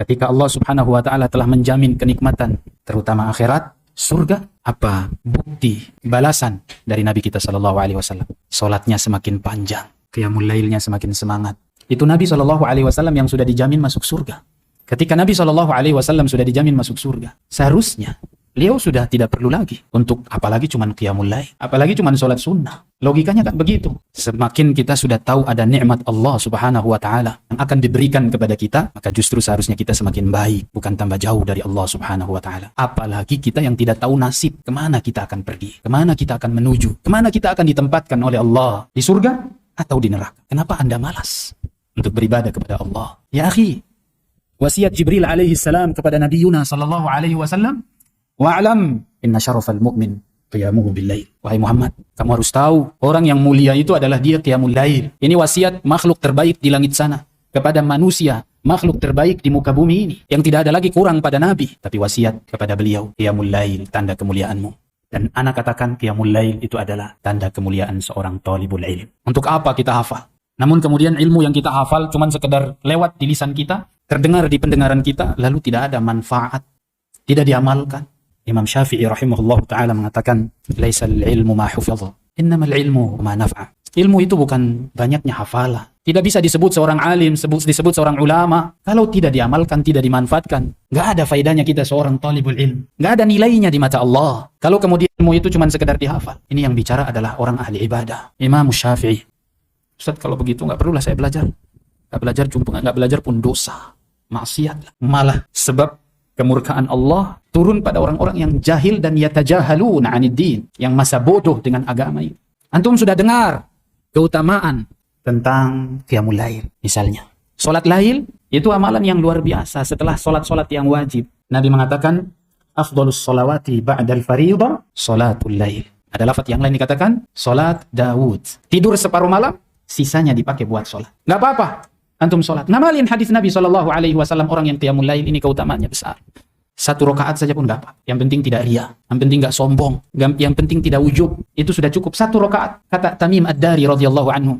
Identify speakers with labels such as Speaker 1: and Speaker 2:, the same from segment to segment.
Speaker 1: Ketika Allah Subhanahu wa taala telah menjamin kenikmatan, terutama akhirat, surga, apa bukti balasan dari Nabi kita sallallahu alaihi wasallam? Salatnya semakin panjang, qiyamul lailnya semakin semangat. Itu Nabi sallallahu alaihi wasallam yang sudah dijamin masuk surga. Ketika Nabi sallallahu alaihi wasallam sudah dijamin masuk surga, seharusnya beliau sudah tidak perlu lagi untuk apalagi cuman qiyamul lail, apalagi cuman salat sunnah. Logikanya kan begitu. Semakin kita sudah tahu ada nikmat Allah Subhanahu wa taala yang akan diberikan kepada kita, maka justru seharusnya kita semakin baik, bukan tambah jauh dari Allah Subhanahu wa taala. Apalagi kita yang tidak tahu nasib, kemana kita akan pergi, kemana kita akan menuju, kemana kita akan ditempatkan oleh Allah, di surga atau di neraka. Kenapa Anda malas untuk beribadah kepada Allah? Ya akhi, wasiat Jibril alaihi salam kepada Nabi Yuna sallallahu alaihi wasallam, wa'lam inna syarafal mu'min qiyamuhu bil-lail. Wahai Muhammad, kamu harus tahu, orang yang mulia itu adalah dia qiyamul lail. Ini wasiat makhluk terbaik di langit sana kepada manusia, makhluk terbaik di muka bumi ini, yang tidak ada lagi kurang pada Nabi, tapi wasiat kepada beliau, qiyamul lail, tanda kemuliaanmu. Dan ana katakan qiyamul lail itu adalah tanda kemuliaan seorang talibul ilm. Untuk apa kita hafal? Namun kemudian ilmu yang kita hafal cuman sekedar lewat di lisan kita, terdengar di pendengaran kita, lalu tidak ada manfaat, tidak diamalkan. Imam Syafi'i rahimahullah ta'ala mengatakan, laisal ilmu ma hufidha, innamal ilmu ma naf'a. Ilmu itu bukan banyaknya hafalah. Tidak bisa disebut seorang alim, disebut seorang ulama, kalau tidak diamalkan, tidak dimanfaatkan. Nggak ada faedahnya kita seorang talibul ilm. Nggak ada nilainya di mata Allah. Kalau kemudian ilmu itu cuma sekedar dihafal. Ini yang bicara adalah orang ahli ibadah. Imam Syafi'i. Ustaz, kalau begitu nggak perlulah saya belajar. Nggak belajar pun dosa, maksiat. Malah sebab kemurkaan Allah turun pada orang-orang yang jahil dan yatajahaluna 'anid din, yang masa bodoh dengan agama ini. Antum sudah dengar keutamaan tentang qiyamul lail misalnya. Salat lail itu amalan yang luar biasa setelah salat-salat yang wajib. Nabi mengatakan afdhalus sholawati ba'dal fardhah salatul lail. Ada lafaz yang lain dikatakan salat Daud. Tidur separuh malam, sisanya dipakai buat salat. Enggak apa-apa antum salat. Ngamalin hadis Nabi sallallahu alaihi wasallam, orang yang qiyamul lail ini keutamaannya besar. 1 rakaat saja pun enggak apa. Yang penting tidak riya, yang penting enggak sombong, yang penting tidak ujub. Itu sudah cukup 1 rakaat. Kata Tamim Ad-Dari radhiyallahu anhu,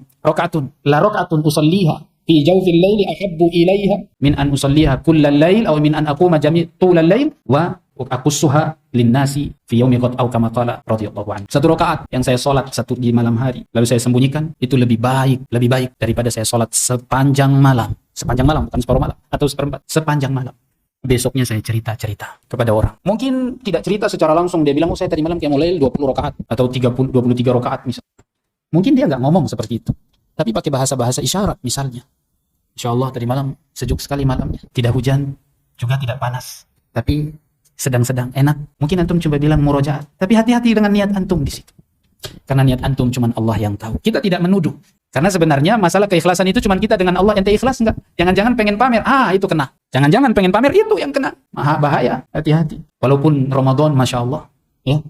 Speaker 1: la rakaatun usalliha fi jawfil laili ahabbu ilaiha min an usalliha kullal lail aw min an aquma tulal lail wa aqussuha linnasi fi yaumi qad aw kama qala radhiyallahu anhu. 1 rakaat yang saya salat di malam hari lalu saya sembunyikan, itu lebih baik daripada saya salat sepanjang malam, bukan separuh malam atau seperempat, sepanjang malam. Besoknya saya cerita kepada orang. Mungkin tidak cerita secara langsung, dia bilang, saya tadi malam qiyamul lail 20 rakaat atau 23 rakaat misalnya. Mungkin dia nggak ngomong seperti itu, tapi pakai bahasa isyarat misalnya. Insyaallah tadi malam sejuk sekali malamnya, tidak hujan juga tidak panas, tapi sedang-sedang enak. Mungkin antum coba bilang murojaat, tapi hati-hati dengan niat antum di situ. Karena niat antum cuman Allah yang tahu. Kita tidak menuduh. Karena sebenarnya masalah keikhlasan itu cuman kita dengan Allah. Ente ikhlas enggak? Jangan-jangan pengen pamer. Itu kena. Jangan-jangan pengen pamer, itu yang kena. Bahaya. Hati-hati. Walaupun Ramadan, Masya Allah, ya,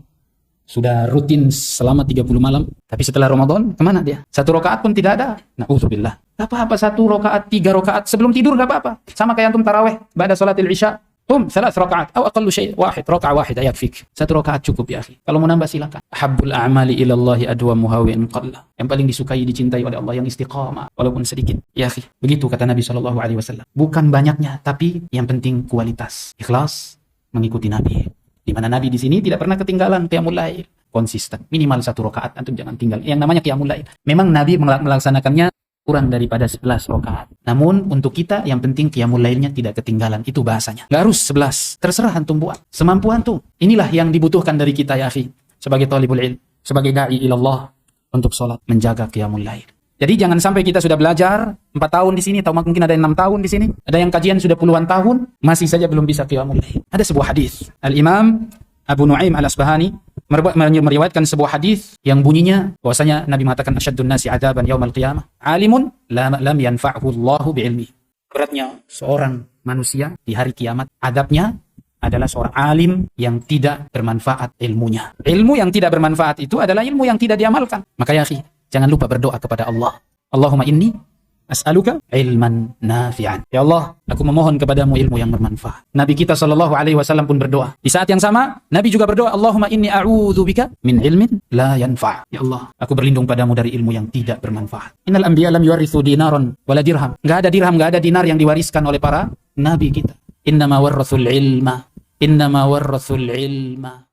Speaker 1: sudah rutin selama 30 malam. Tapi setelah Ramadan, kemana dia? 1 rakaat pun tidak ada. Na'udzubillah. Gak apa-apa 1 rakaat, 3 rakaat. Sebelum tidur gak apa-apa. Sama kayak antum taraweh. Ba'da salatil isya. 3 rakaat atau aqallu syai' raka'ah wahidah yakfik. 1 rakaat cukup ya akhi. Kalau mau nambah silakan. Habbul a'mali ila Allah adwamuha wa in qalla. Yang paling disukai, dicintai oleh Allah yang istiqamah walaupun sedikit. Ya akhi, begitu kata Nabi sallallahu alaihi wasallam. Bukan banyaknya, tapi yang penting kualitas. Ikhlas mengikuti Nabi. Di mana Nabi di sini tidak pernah ketinggalan qiyamul lail. Konsisten, minimal 1 rakaat, antum jangan tinggal. Yang namanya qiyamul lail. Memang Nabi melaksanakannya kurang daripada 11 rakaat. Namun untuk kita yang penting qiyamul lailnya tidak ketinggalan. Itu bahasanya. Nggak harus 11. Terserah antum buat. Semampu antum. Inilah yang dibutuhkan dari kita ya akhi. Sebagai talibul ilm. Sebagai da'i ilallah. Untuk sholat. Menjaga qiyamul lail. Jadi jangan sampai kita sudah belajar 4 tahun di sini. Atau mungkin ada yang 6 tahun di sini. Ada yang kajian sudah puluhan tahun. Masih saja belum bisa qiyamul lail. Ada sebuah hadis. Al-Imam Abu Nu'aim Al-Asbahani meriwayatkan sebuah hadis yang bunyinya bahwasanya Nabi mengatakan asyaddun nasi adzaban yaumal qiyamah alimun lam yanfa'hu Allahu bi'ilmi. Beratnya seorang manusia di hari kiamat, adabnya adalah seorang alim yang tidak bermanfaat ilmunya. Ilmu yang tidak bermanfaat itu adalah ilmu yang tidak diamalkan. Maka ya akhi, jangan lupa berdoa kepada Allah. Allahumma inni as'aluka ilman nafi'an. Ya Allah, aku memohon kepadamu ilmu yang bermanfaat. Nabi kita sallallahu alaihi wasallam pun berdoa. Di saat yang sama, Nabi juga berdoa, Allahumma inni a'udzubika min ilmin la yanfa'. Ya Allah, aku berlindung padamu dari ilmu yang tidak bermanfaat. Innal anbiya lam yuwarithu dinaran wala dirham. Enggak ada dirham, enggak ada dinar yang diwariskan oleh para nabi kita. Innama warrathul ilma. Innama warrathul ilma.